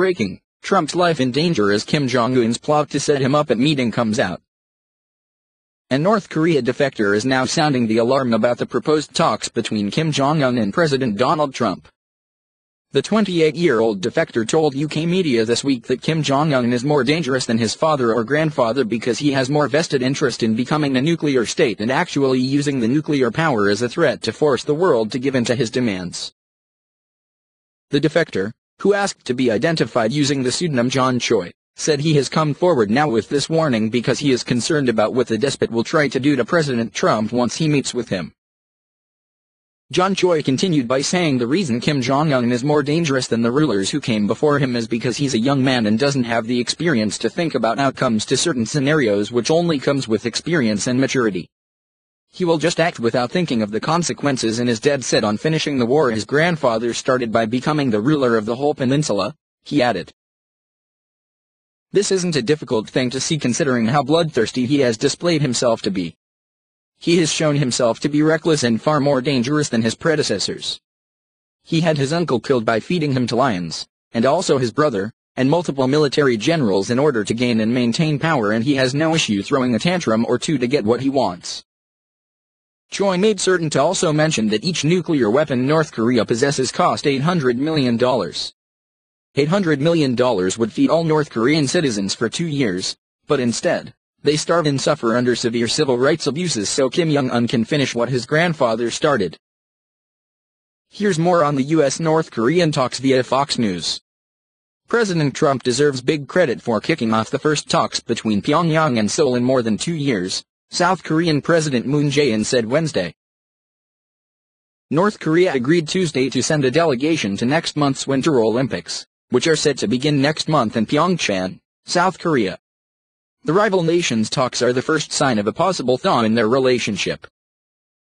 Breaking: Trump's life in danger as Kim Jong-un's plot to set him up at meeting comes out. A North Korea defector is now sounding the alarm about the proposed talks between Kim Jong-un and President Donald Trump. The 28-year-old defector told UK media this week that Kim Jong-un is more dangerous than his father or grandfather because he has more vested interest in becoming a nuclear state and actually using the nuclear power as a threat to force the world to give in to his demands. The defector, who asked to be identified using the pseudonym John Choi, said he has come forward now with this warning because he is concerned about what the despot will try to do to President Trump once he meets with him. John Choi continued by saying the reason Kim Jong-un is more dangerous than the rulers who came before him is because he's a young man and doesn't have the experience to think about outcomes to certain scenarios, which only comes with experience and maturity. He will just act without thinking of the consequences and is dead set on finishing the war his grandfather started by becoming the ruler of the whole peninsula, he added. This isn't a difficult thing to see considering how bloodthirsty he has displayed himself to be. He has shown himself to be reckless and far more dangerous than his predecessors. He had his uncle killed by feeding him to lions, and also his brother, and multiple military generals in order to gain and maintain power, and he has no issue throwing a tantrum or two to get what he wants. Choi made certain to also mention that each nuclear weapon North Korea possesses cost $800 million. $800 million would feed all North Korean citizens for 2 years, but instead, they starve and suffer under severe civil rights abuses so Kim Jong-un can finish what his grandfather started. Here's more on the U.S.-North Korean talks via Fox News. President Trump deserves big credit for kicking off the first talks between Pyongyang and Seoul in more than 2 years, South Korean President Moon Jae-in said Wednesday. North Korea agreed Tuesday to send a delegation to next month's Winter Olympics, which are set to begin next month in Pyeongchang, South Korea. The rival nations' talks are the first sign of a possible thaw in their relationship.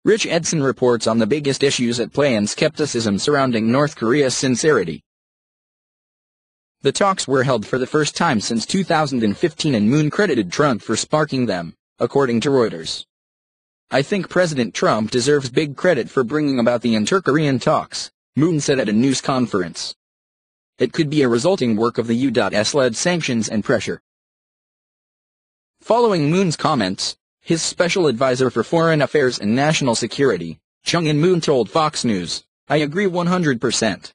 Rich Edson reports on the biggest issues at play and skepticism surrounding North Korea's sincerity. The talks were held for the first time since 2015 and Moon credited Trump for sparking them, according to Reuters. I think President Trump deserves big credit for bringing about the inter-Korean talks, Moon said at a news conference. It could be a resulting work of the U.S.-led sanctions and pressure. Following Moon's comments, his special advisor for foreign affairs and national security, Jong In-moon told Fox News, I agree 100%.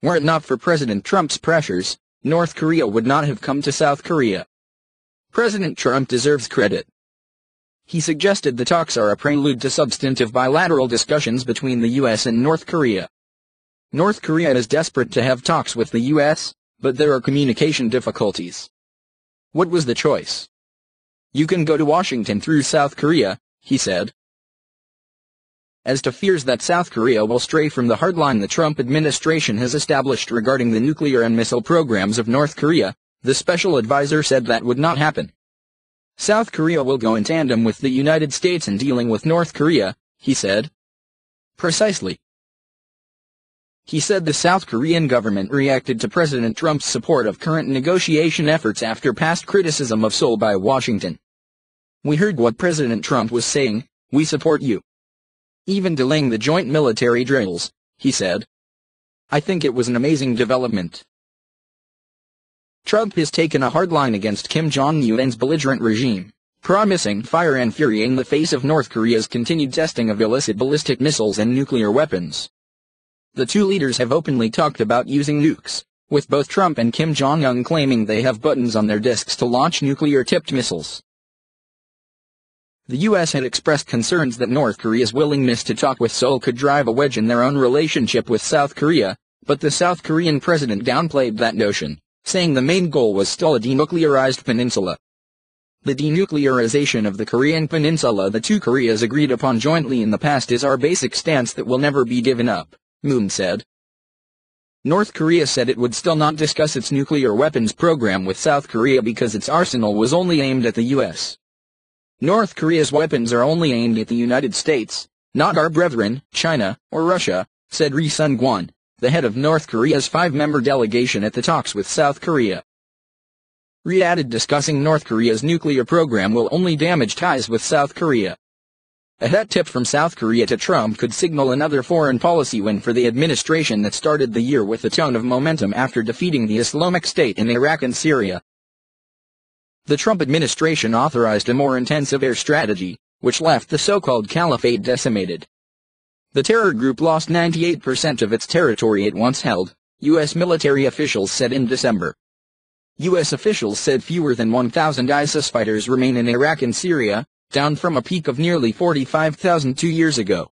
Were it not for President Trump's pressures, North Korea would not have come to South Korea. President Trump deserves credit. He suggested the talks are a prelude to substantive bilateral discussions between the U.S. and North Korea. North Korea is desperate to have talks with the U.S., but there are communication difficulties. What was the choice? You can go to Washington through South Korea, he said. As to fears that South Korea will stray from the hardline the Trump administration has established regarding the nuclear and missile programs of North Korea, the special advisor said that would not happen. South Korea will go in tandem with the United States in dealing with North Korea, he said. Precisely. He said the South Korean government reacted to President Trump's support of current negotiation efforts after past criticism of Seoul by Washington. We heard what President Trump was saying, we support you. Even delaying the joint military drills, he said. I think it was an amazing development. Trump has taken a hard line against Kim Jong-un's belligerent regime, promising fire and fury in the face of North Korea's continued testing of illicit ballistic missiles and nuclear weapons. The two leaders have openly talked about using nukes, with both Trump and Kim Jong-un claiming they have buttons on their disks to launch nuclear-tipped missiles. The U.S. had expressed concerns that North Korea's willingness to talk with Seoul could drive a wedge in their own relationship with South Korea, but the South Korean president downplayed that notion, saying the main goal was still a denuclearized peninsula. The denuclearization of the Korean peninsula the two Koreas agreed upon jointly in the past is our basic stance that will never be given up, Moon said. North Korea said it would still not discuss its nuclear weapons program with South Korea because its arsenal was only aimed at the U.S. North Korea's weapons are only aimed at the United States, not our brethren, China, or Russia, said Ri Sun-gwon, the head of North Korea's 5-member delegation at the talks with South Korea. Ri added discussing North Korea's nuclear program will only damage ties with South Korea. A hot tip from South Korea to Trump could signal another foreign policy win for the administration that started the year with a tone of momentum after defeating the Islamic State in Iraq and Syria. The Trump administration authorized a more intensive air strategy, which left the so-called caliphate decimated. The terror group lost 98% of its territory it once held, U.S. military officials said in December. U.S. officials said fewer than 1,000 ISIS fighters remain in Iraq and Syria, down from a peak of nearly 45,000 2 years ago.